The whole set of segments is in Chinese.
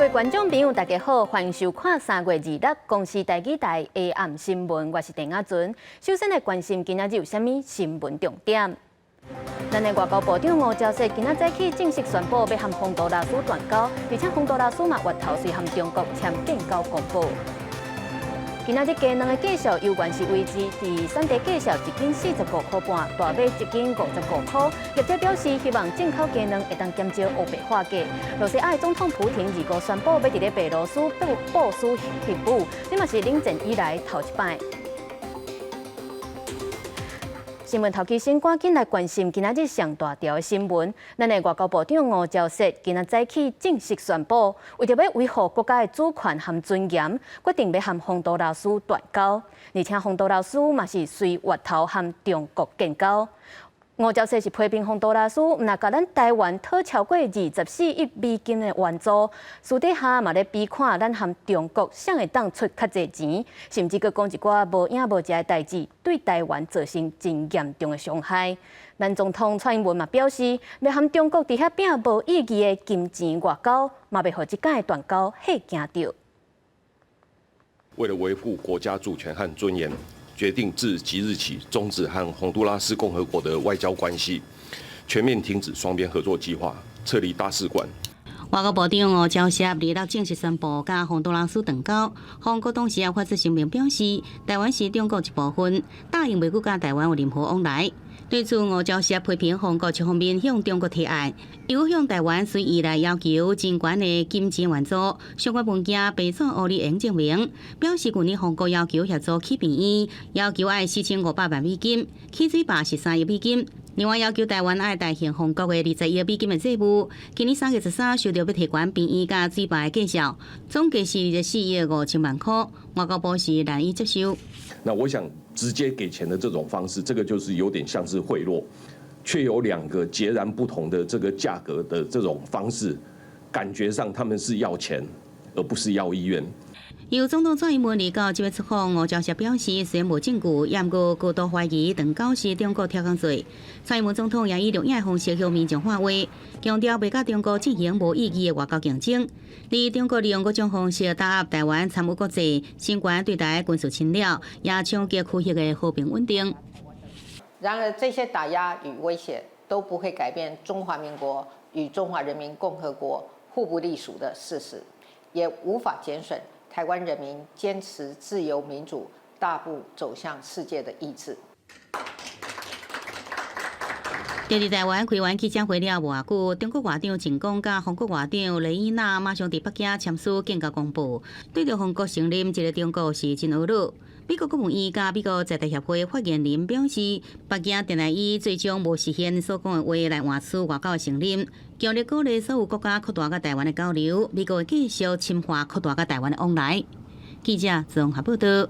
各位观众朋友，大家好，欢迎收看3月26公视台记台下暗新闻，我是陈雅纯。首先来关心今仔日有啥物新闻重点。咱的外交部长吴钊燮今仔早起正式宣布要和洪都拉斯断交，而且洪都拉斯嘛越头随和中国签建交公报。今仔日鸡卵的价数有关是维持伫产地价数1斤45块半，大尾1斤55块。业者表示，希望进口鸡卵会当减少乌白化价。罗西亚总统普廷25宣布要伫咧白罗斯部署核武，这嘛是冷战以来头一摆。新闻头期先赶紧来关心今仔日上大条的新闻。咱的外交部长吴钊燮今仔早起正式宣布，为着要维护国家的主权和尊严，决定要和洪都拉斯断交，而且洪都拉斯嘛是随月头和中国建交。吴钊燮是批评洪都拉斯毋若甲咱台湾讨超过24亿美金的援助，私底下嘛咧比看咱和中国谁会当出较侪钱，甚至佫讲一寡无影无迹的代志，对台湾造成真严重的伤害。咱总统蔡英文嘛表示，要和中国伫遐拼无意义的金钱外交，嘛袂互即间的断交吓惊着。为了维护国家主权和尊严，决定自即日起终止和洪都拉斯共和国的外交关系，全面停止双边合作计划，撤离大使馆。外交部长吴钊燮26正式宣布甲洪都拉斯断交。韩国董事也发出声明表示，台湾是中国一部分，答应袂佮甲台湾有任何往来。对此，吴钊燮批评韩国一方面向中国提案，又向台湾随意来要求真悬的金钱援助，相关文件备载乌里证明，表示去年韩国要求协助起病院，要求爱4500万美金，起水坝是3亿美金。另外要求台湾爱代现韩国的20亿美金的债务，今年3月13收到要提关病院甲水坝的价数，总计是24亿5000万块。外交部是难以接受。那我想直接给钱的这种方式，这个就是有点像是贿赂，却有2个截然不同的这个价格的这种方式，感觉上他们是要钱，而不是要意愿。由总统蔡英文到7月7号，吴钊燮表示，虽然无证据，也毋过高度怀疑断交是中国挑工罪。蔡英文总统也以录影的方式向民众发话，强调袂甲中国进行无意义的外交竞争。而中国利用各种方式打压台湾参与国际，新冠对台军事侵略，也冲击区域的和平稳定。然而，这些打压与威胁都不会改变中华民国与中华人民共和国互不隶属的事实，也无法减损台湾人民坚持自由民主、大步走向世界的意志。就伫台湾开完记者会了无久，中国外长秦刚甲韩国外长雷伊娜马上伫北京签署建交公报，对着韩国承认一个中国是真恶劣。美国国务院甲美国在台协会发言人表示，北京定来以最终无实现所讲的话来换取外交的承认，强烈鼓励所有国家扩大甲台湾的交流，美国会继续深化扩大甲台湾的往来。记者综合报道。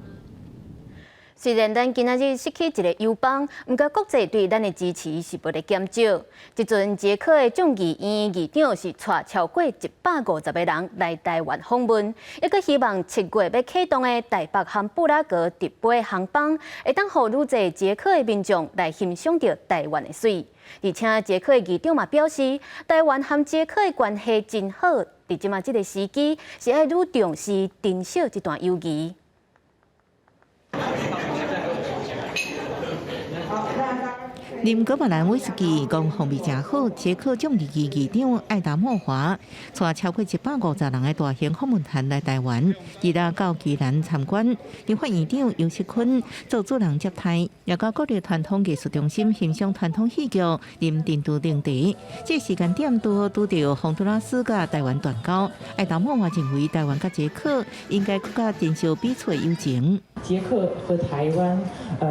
虽然咱今仔日失去一个友邦，不过国际对咱的支持是不咧减少。即阵捷克的众议院议长是带超过150个人来台湾访问，一个希望7月要启动的台北和布拉格直飞航班，会当互愈侪捷克的民众来欣赏到台湾的水。而且捷克的议长嘛表示，台湾和捷克的关系真好，伫即马这个时机是要愈重视珍惜这段友谊。啉格马兰威士忌，讲风味真好。捷克众议院议长艾达莫华带超过150人的大型访问团来台湾，伊拉到宜兰参观。立法院长尤锡坤做主人接待，也到国立传统艺术中心欣赏传统戏剧、啉珍珠奶茶。这时间点拄到洪都拉斯甲台湾断交，艾达莫华认为台湾甲捷克应该更加珍惜彼此的友情。捷克和台湾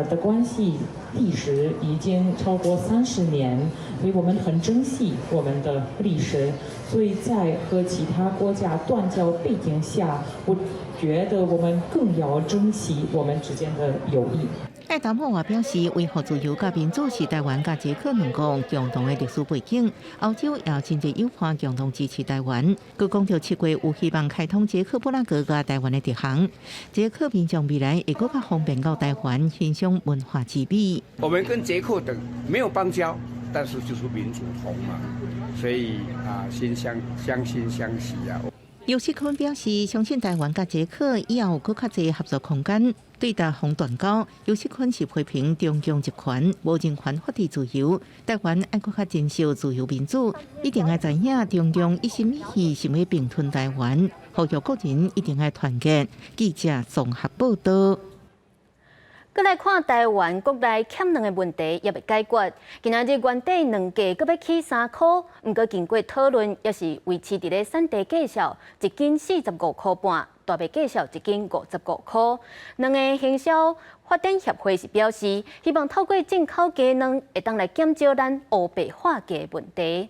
的关系历史已经超过30年，所以我们很珍惜我们的历史。所以在和其他国家断交背景下，我觉得我们更要珍惜我们之间的友谊。艾达莫华表示，维护自由甲民主是台湾甲捷克两国共同的历史背景。欧洲也真侪友邦共同支持台湾。佮讲到7月有希望开通捷克布拉格甲台湾的直航，捷克民众未来会更加方便到台湾欣赏文化之美。我们跟捷克等没有邦交，但是就是民主同盟，所以心相惜啊。尤锡坤表示，相信台湾甲捷克以后有更较侪合作空间。对答洪断交，尤锡坤是批评中共集权、无人权、法治自由。台湾爱更较珍惜自由民主，一定要知影中共一心一意想要并吞台湾，呼吁国人一定要团结。记者综合报道。再来看台湾国内欠粮的问题也未解决，今仔日原底2价阁要起3块，不过经过讨论，也是维持伫咧产地介绍1斤45块半，大麦介绍1斤55块。两个行销发展协会是表示，希望透过进口鸡卵，会当来减少咱乌白化价问题。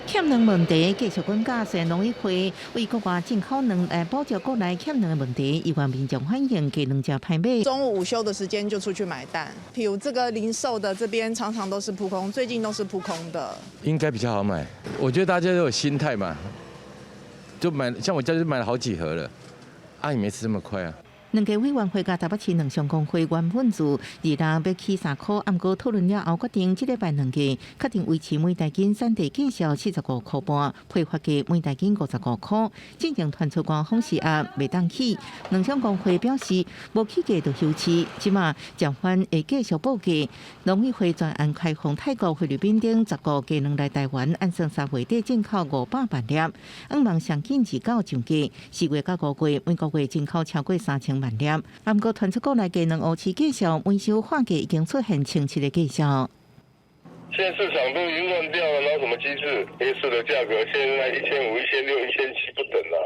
欠粮问题继续滚加深，农委会为国外进口粮来补足国内欠粮的问题，希望民众欢迎鸡卵价拍卖。中午午休的时间就出去买蛋，譬如这个零售的这边常常都是扑空，最近都是扑空的。应该比较好买，我觉得大家都有心态嘛，就买，像我家就买了好几盒了，也没吃这么快啊。两家委员会甲台北市两商工会原本自2人要起3块，不过讨论了后决定，这礼拜2价确定维持每台斤产地介绍45块半，批发价每台斤55块。进行传出官方施压，未当起。两商工会表示，无起价就休市，即马暂缓会继续报价。农委会专案开放泰国、菲律宾等10个鸡卵来台湾，按算3月底进口500万粒，希望上紧29上架。4月到5月，每个月进口超过3000万粒。不过传出国内鸡卵乌市介绍，每手化价已经出现清晰的介绍。现在市场都已经乱掉了，哪有什么机制？黑市的价格现在1500、1600、1700不等啊，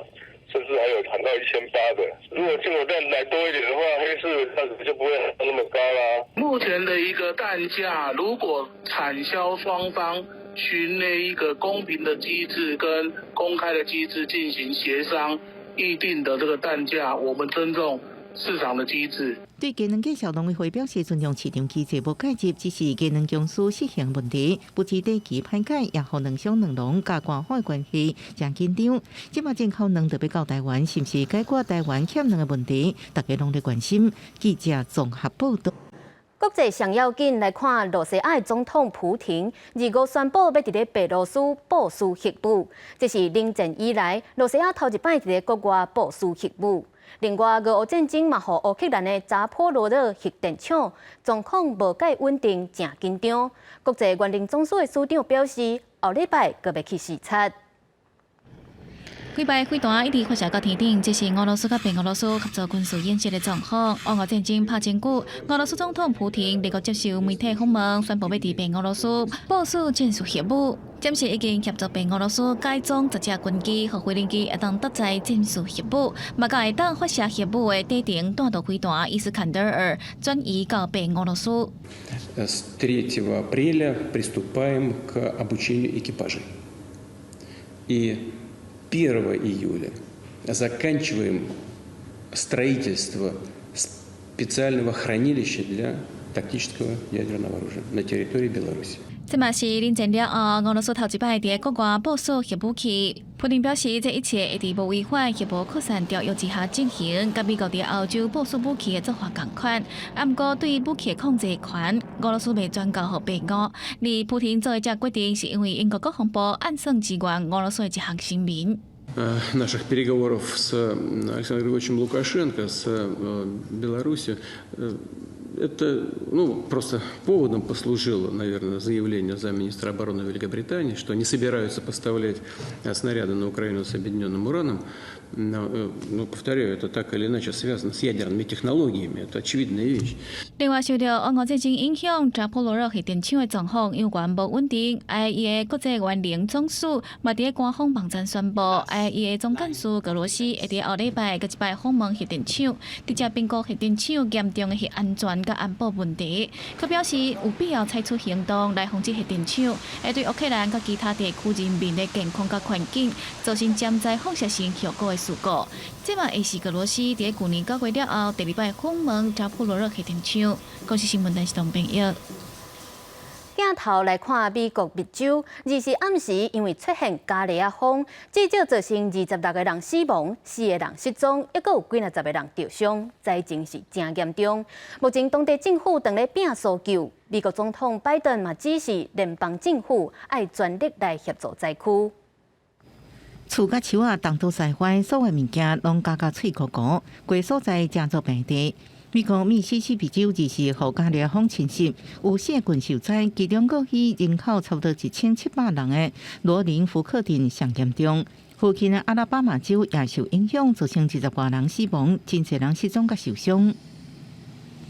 甚至还有谈到1800的。如果进口蛋来多一点的话，黑市的价格就不会那么高啦。目前的一个蛋价，如果产销双方循内一个公平的机制跟公开的机制进行协商，议定的这个蛋价，我们尊重市场的机制。对鸡卵介绍，农委会表示尊重市场机制无介入，只是鸡卵公司实行问题，不知短期歹解，也互两商两农甲官方的关系真紧张。即马进口卵特别到台湾，是不是解决台湾欠卵的问题？大家拢在关心。记者综合报道。国际上要紧来看，罗西亚总统普廷25宣布要伫咧白罗斯部署核武，这是冷战以来罗西亚头一摆伫咧国外部署核武。另外，俄乌战争嘛，互乌克兰的扎波罗热核电厂状况无介稳定，真紧张。国际原能总署的署长表示，后礼拜阁要去视察。几摆飞弹一直发射到天顶，这是俄罗斯甲白俄罗斯合作军事演习的状况。俄乌战争拍真久，俄罗斯总统普廷立刻接受媒体访问，宣布要伫白俄罗斯部署战术核武，暂时已经协助白俄罗斯改装10架军机和飞行机，会当搭载战术核武，嘛甲会当发射核武的底层弹道飞弹伊斯坎德尔转移到白俄罗斯。С 3 апреля приступаем к обучению экипажей. И 1 июля заканчиваем строительство специального хранилища для тактического ядерного оружия на территории Беларуси. 这嘛是冷战了后，俄罗斯头一摆伫国外部署核武器。普廷表示，这一切会伫无违反核武扩散条约之下进行，甲美国伫欧洲部署武器的做法同款。不过，对武器的控制权，俄罗斯未转交予白俄。而普廷做的这决定，是因为英国国防部暗算支援俄罗斯的一项声明。Наших переговоров с Александром Григорьевичем Лукашенко, с Беларусью, это просто поводом послужило, наверное, заявление замминистра обороны Великобритании, что они собираются поставлять снаряды на Украину с объединенным ураном. Но, повторяю, это так или иначе связано с ядерными технологиями, это очевидная вещь. 另外，受到俄乌战争影响，扎波罗热核电厂的状况有关无稳定。IAEA 国际原能总署嘛伫官方网站宣布 ，IAEA 总干事格罗西会伫后礼拜个一摆访问核电厂，直接评估核电厂严重的核安全甲安保问题。佢表示有必要采取行动来防止核电厂会对乌克兰甲其他地区人民的健康甲环境造成潜在放射性效果的事故。这嘛会是格罗西伫去年9月了后第2摆访问扎波罗热核电厂。公司新闻台是同朋友。镜头来看美国密州，24暗时因为出现加利亚风，至少造成26个人死亡，4个人失踪，还佫有几60个人受伤，灾情是真严重。目前当地政府正咧拼搜救，美国总统拜登嘛指示联邦政府爱全力来协助灾区。厝甲树啊，东倒西歪，所有物件拢加脆糊糊，贵所在正做平地。美国密西西比州24日加烈风侵袭，有4个郡受灾，其中过去人口差不多1700人的罗林福克镇上严重。附近的阿拉巴马州也受影响，造成20多人死亡，真侪人失踪甲受伤。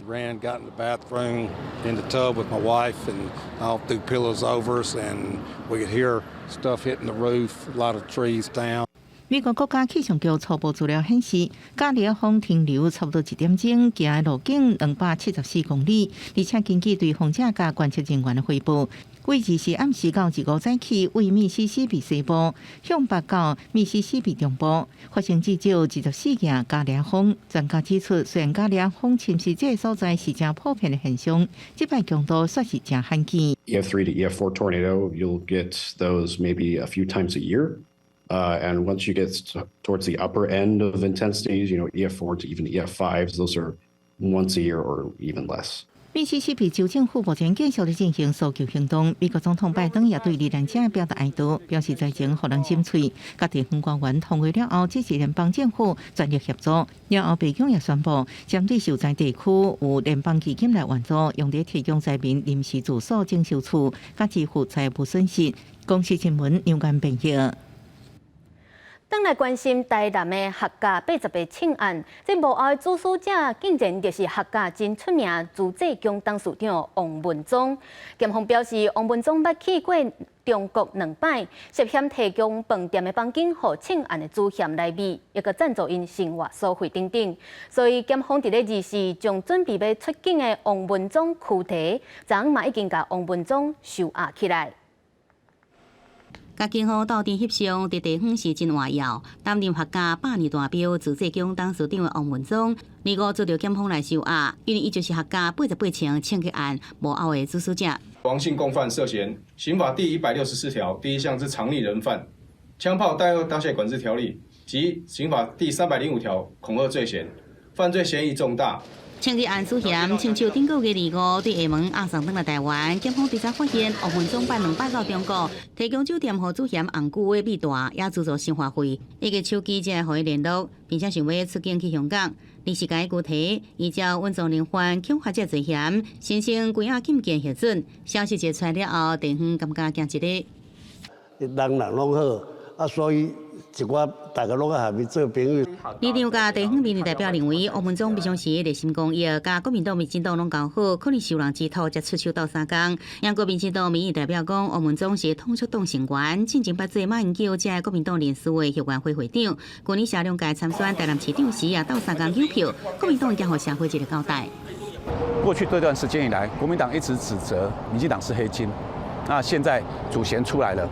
Ran, got in the bathroom, in the tub with my wife, and all threw pillows over us, and we could hear stuff hitting the roof, a lot of trees down. 美国国家气象局初步资料显示，加烈风停留差不多1点钟，行的路径274公里，而且根据对风者甲观测人员的汇报，为24暗时到15早起，为密西西比西部向北到密西西比中部发生至少24件加烈风。专家指出，虽然加烈风侵袭这个所在是真普遍的现象，这摆强度算是真罕见。EF3 to EF4 tornado, you'll get those maybe a few times a year. And once you get towards the upper end of intensities, EF4 to even EF5s, those are once a year or even less. 密西西比州政府目前继续在进行搜救行动。美国总统拜登也对罹难者表达哀悼，表示灾情互人心碎。各地方官员通过了后，支持联邦政府全力协助。了后，北京也宣布，针对受灾地区有联邦基金来援助，用来提供灾民临时住所、征收处，甲支付财务损失。公视新闻杨眼编辑。当来关心台南的客家80个庆案，这幕后的主使者竟然就是客家真出名朱济公董事长王文忠。检方表示，王文忠捌去过中国2摆，涉嫌提供饭店的房间予庆案的主嫌来米，也个赞助因生活所费等等。所以检方伫咧24将准备要出境的王文忠拘提，昨昏嘛已经甲王文忠收押起来。甲警方到店翕相，伫地方是真活跃。担任客家100年大标朱济公董事长的王文忠，25遭到检方来收押，因为伊就是客家88枪枪击案幕后的主使者。王姓共犯涉嫌刑法第164条第1项之常例人犯、枪炮弹药当械管制条例及刑法第305条恐吓罪嫌，犯罪嫌疑重大。枪击案主嫌亲手顶个月25对厦门押送返来台湾，检方调查发现，王文忠办2摆到中国，提供酒店予主嫌红久伟米大，也资助生活费，一个手机才予伊联络，并且想要出境去香港。临时甲伊拘提，依照稳重连环恐吓罪罪嫌，申请关押禁见核准。消息一出来了后，地方感觉惊一日。人拢好，啊，所以。一我大家拢在下面做朋友。立场甲地方民意代表认为，王文忠平常时热心公益，甲国民党、民进党拢搞好，可能受人指头才出手斗相共。央国民进党民意代表讲，王文忠是统促党成员，进前捌做马英九这国民党联署的协员会会长。去年下两届参选台南市长时也斗相共有票，国民党已经予社会一个交代。过去这段时间以来，国民党一直指责民进党是黑金，那现在主嫌出来了，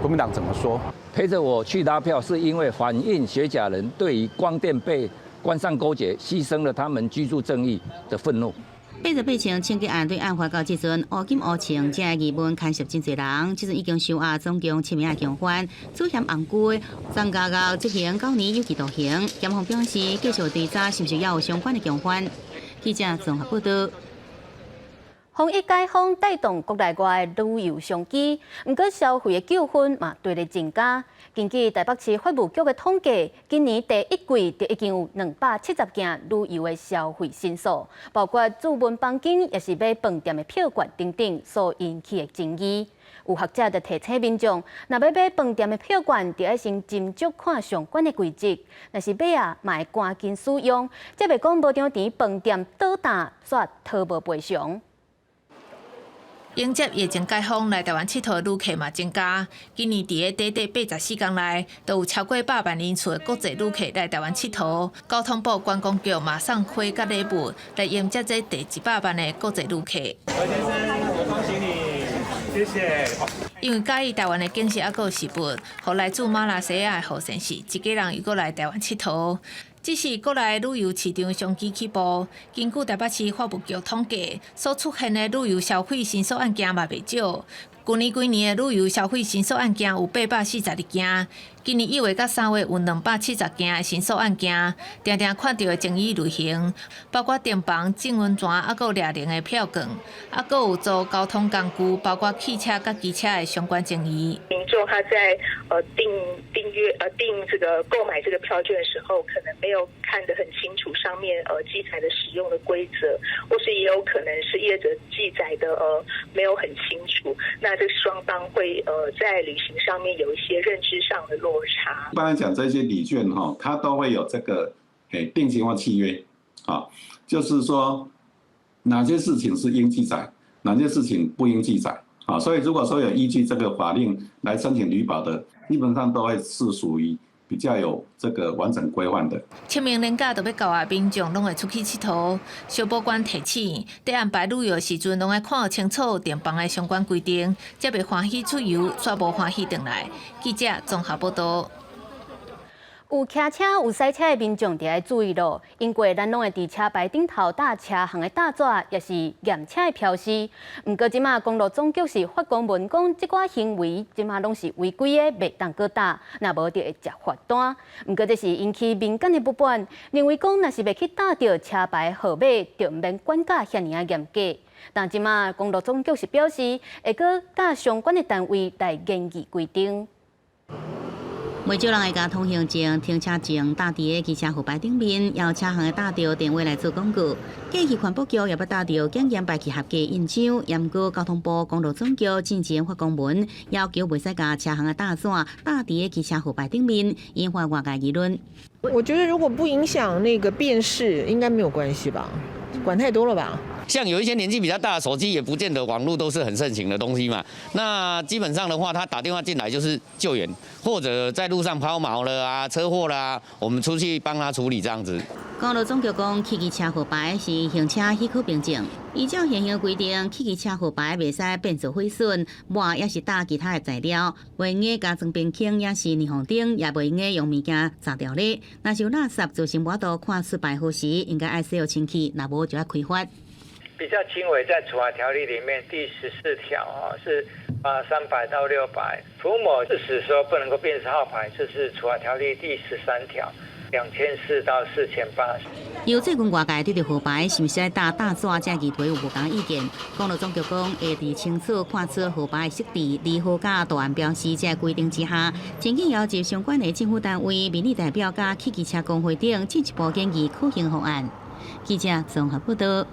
国民党怎么说？陪着我去拉票，是因为反映学甲人对于光电被官商勾结，牺牲了他们居住正义的愤怒。88枪枪击案对案发到即阵，乌金乌青这疑问牵涉真侪人，即阵已经收押总共7名共犯，主嫌红久张家高执行9年有期徒刑。检方表示，继续追查是不是也有相关的共犯。记者综合报道。防疫解封带动国内外的旅游商机，不过消费的纠纷嘛对咧增加。根据台北市法务局的统计，今年第一季就已经有270件旅游的消费申诉，包括住门房间也是买饭店的票券等等所引起的争议。有学者就提醒民众，若要买饭店的票券，就要先斟酌看相关的规则。若是买啊，嘛要赶紧使用，才袂讲无张钱饭店倒单，煞讨无赔偿。迎接疫情解封，来台湾佚佗旅客嘛增加。今年伫个短84天内，都有超过100万人次的国际旅客来台湾佚佗。交通部观光局马上花甲礼物来迎接这第100万的国际旅客。何先生，恭喜你，谢谢。因为介意台湾的景色，还有食物，互来自马来西亚的何先生一家人又过来台湾佚佗。这是国内旅游市场相继起步。根据台北市法务局统计，所出现的旅游消费申诉案件嘛袂少。去年的旅游消费申诉案件有842件，今年1月到3月有270件的申诉案件，常常看到的争议类型，包括订房、进温泉，还有掠零的票券，还有租交通工具，包括汽车甲机车的相关争议。民众他在订这个购买这个票券的时候，可能没有看得很清楚上面记载的使用的规则，或是也有可能是业者记载的没有很清楚，那这双方会在履行上面有一些认知上的落差。一般来讲，这些礼券它都会有这个定型化契约就是说哪些事情是应记载，哪些事情不应记载所以如果说有依据这个法令来申请旅保的，基本上都会是属于比较有这个完整规范的。清明连假就要到啊，民众拢会出去佚佗。消保官提醒，在安排旅游时阵，拢要看清楚订房的相关规定，才袂欢喜出游，煞无欢喜回来。记者综合报道。有骑车、有驶车的民众，就要注意咯，因为咱拢会伫车牌顶头搭车行的大纸，也是验车的标识。毋过，即马公路总局是发公文讲，即寡行为即马拢是违规的，袂当搁搭，若无就会食罚单。毋过，这是引起民间的不满，认为讲若是袂去搭着车牌号码，就毋免管甲遐尔严格。但即马公路总局是表示，会搁甲相关的单位来研议规定。袂少人会甲通行证、停车证搭伫个机车号牌顶面，要车行的搭着电话来做广告。过去环保局也要搭着检验排气合格印章，验过交通部公路总局进前发公文，要求袂使甲车行的搭纸搭伫个机车号牌顶面，引发外界议论。我觉得如果不影响那个辨识，应该没有关系吧？管太多了吧？像有一些年纪比较大的手机，也不见得网络都是很盛行的东西嘛。那基本上的话，他打电话进来就是救援，或者在路上抛锚了啊、车祸啦，我们出去帮他处理这样子。公路总局讲，汽机车号牌是行车许可凭证，依照现行规定，汽机车号牌袂使变做毁损，抹也是搭其他的材料，袂用个加装边框，也是霓虹灯，也袂用个用物件砸掉咧。若是有垃圾造成无度看出牌号时，应该爱洗好清气，若无就要开罚。比较轻微，在处罚条例里面第14条是罚300到600，涂抹致使说不能够辨识号牌，这是处罚条例第13条，2400到4800。由最近外界对着号牌是毋是爱搭纸这议题有无同意见？公路总局讲会伫清楚看出号牌的设置、离合甲图案标识这规定之下，曾经要求相关的政府单位、民意代表甲汽机车工会等进一步建议可行方案。记者综合报道。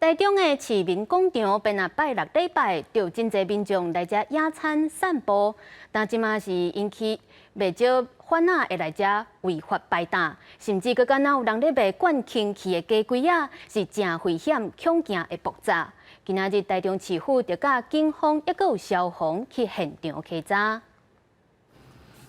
台中的市民广场，本来拜6礼拜，就有真侪民众来遮野餐散步，但即马是引起袂少贩仔会来遮违法摆档，甚至佮敢若有人咧卖灌氢气的鸡龟啊，是真危险、恐惊的爆炸。今仔日台中市府就甲警方抑佮有消防去现场稽查。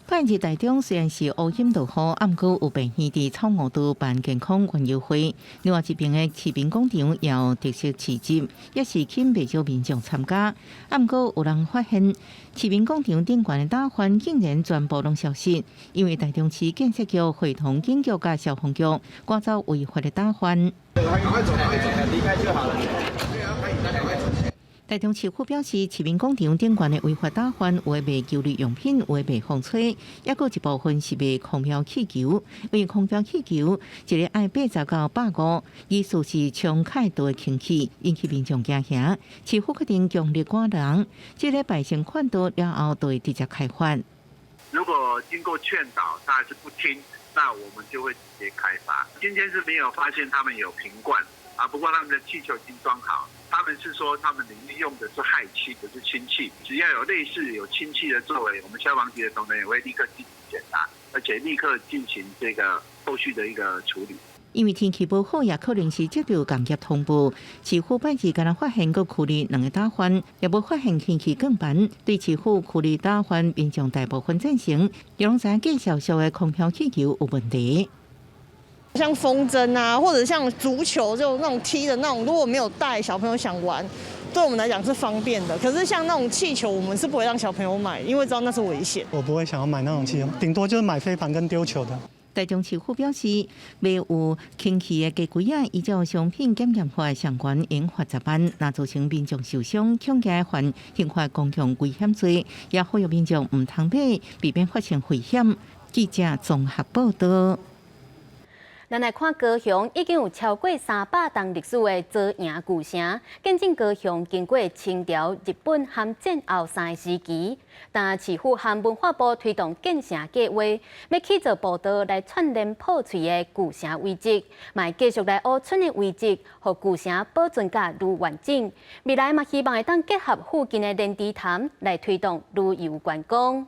拜日台中虽然是乌阴落雨，暗过有病院伫草悟道办健康园游会。另外一边的市民广场也有特色市集，也是吸引不少民众参加。暗过有人发现，市民广场顶悬的打翻竟然全部拢消失，因为台中市建设局会同警局甲消防局赶走违法的打翻。赶快走，离开就好了。台中市府表示，市民广场顶悬的违法打翻，有的卖球类用品，有的卖风吹，也有一部分是卖空调气球。因为空调气球一个爱80到150，意思是冲太多的氢气，引起民众惊吓。市府决定强力赶人，这个百姓看到了后，就会直接开罚。如果经过劝导，他还是不听，那我们就会直接开罚。今天是没有发现他们有瓶罐不过他们的气球已经装好。他们是说，他们里面用的是氦气，不是氢气。只要有类似有氢气的作为，我们消防局的同仁也会立刻进行检查，而且立刻进行这个后续的一个处理。因为天气不好，也可能是接到工业通报。市府拜日敢若发现个区里2个打翻，也无发现天气更烦。对市府区里打翻，民众大部分赞成，也拢知介绍说的空调气球有问题。像风筝啊，或者像足球，就那种踢的那种，如果没有带小朋友想玩，对我们来讲是方便的。可是像那种气球，我们是不会让小朋友买，因为知道那是危险。我不会想要买那种气球，顶多就是买飞盘跟丢球的。台中市府表示，未有轻气的鸡龟啊，依照商品检验法相关刑罚10万，若造成民众受伤，恐加犯刑法公共危险罪，也呼吁民众唔通买，避免发生危险。记者综合报道。咱来看高雄已经有超过300栋历史的左营旧城，见证高雄经过清朝、日本和战后3个时期。但市府和文化部推动建城计划，要起造步道来串联破碎的旧城遗迹，嘛继续来挖村的遗迹，让旧城保存甲愈完整。未来嘛希望会当结合附近的莲池潭来推动旅游观光。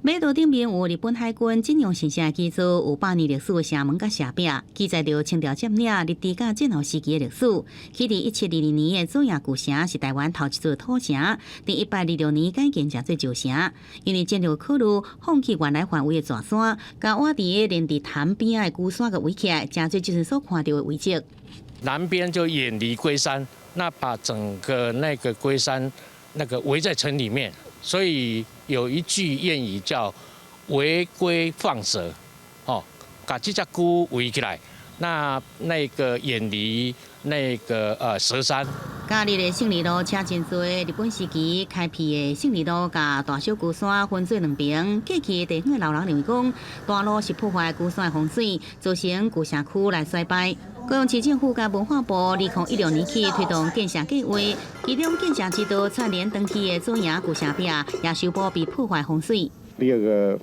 马道顶面有日本海军金庸神社基座，有100年历史的城门甲社壁，记载着清朝占领、日治甲战后时期的历史。起伫1722年的左营旧城是台湾头一座土城，伫1826年改建成做旧城。因为战略考虑，放弃原来范围的蛇山，甲挖伫莲池潭边仔的旧山给围起来，真侪就是所看到的遗迹。南边就远离龟山，那把整个那个龟山那个围在城里面，所以有一句谚语叫“围龟放蛇”，哦，把这只龟围起来，那个远离那个蛇山。假日的胜利路车真多，日本时期开辟的胜利路甲大小旧山分做2边。过去地方的老人认为讲，大路是破坏旧山的风水，造成旧城区来衰败。高雄市政府甲文化部2016年起推动建城计划，其中建城之道串联长期的左营旧城壁，也修补被破坏风水。第2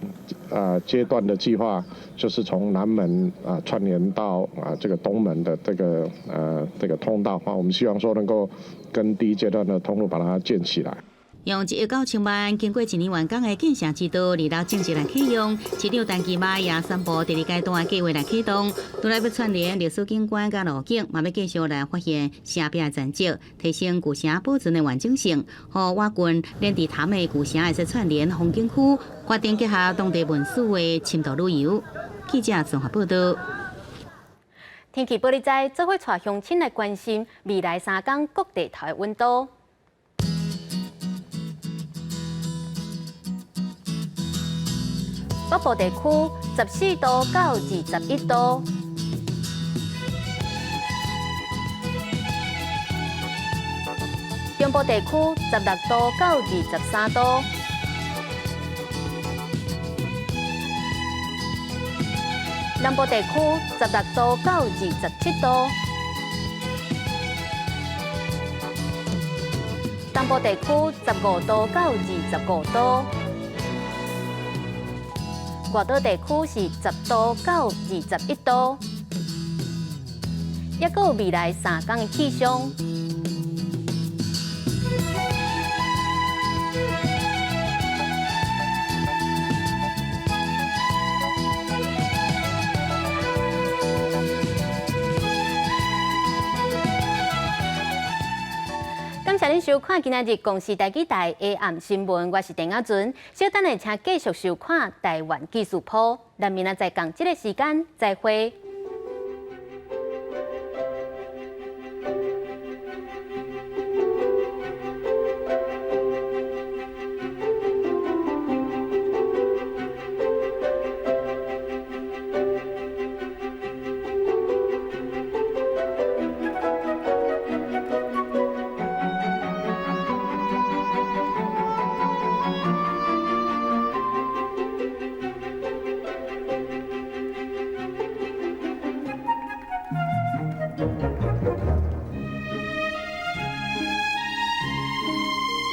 个阶段的计划就是从南门串联到这个东门的这个通道我们希望说能够跟第1阶段的通路把它建起来。用1亿9千万，经过1年完工的建城之道，2楼正式来启用，市场单期马也宣布第2阶段的计划来启动。除了要串联历史景观甲路景，嘛要继续来发现城壁的残迹，提升旧城保存的完整性，和瓦郡莲池潭的旧城会使串联风景区，发展结合当地文史的深度旅游。记者综合报道。天气报你知，做伙带乡亲来关心未来3天各地头的温度。北部地区14度到21度，中部地区16度到23度，南部地区16度到27度，东部地区15度到25度。外岛地区是10度到21度，也有未来3天的气象。感谢您收看今日公视台记台的暗新闻，我是陈雅纯。稍等下，请继续收看台湾技术铺。咱明仔载同一个时间再会。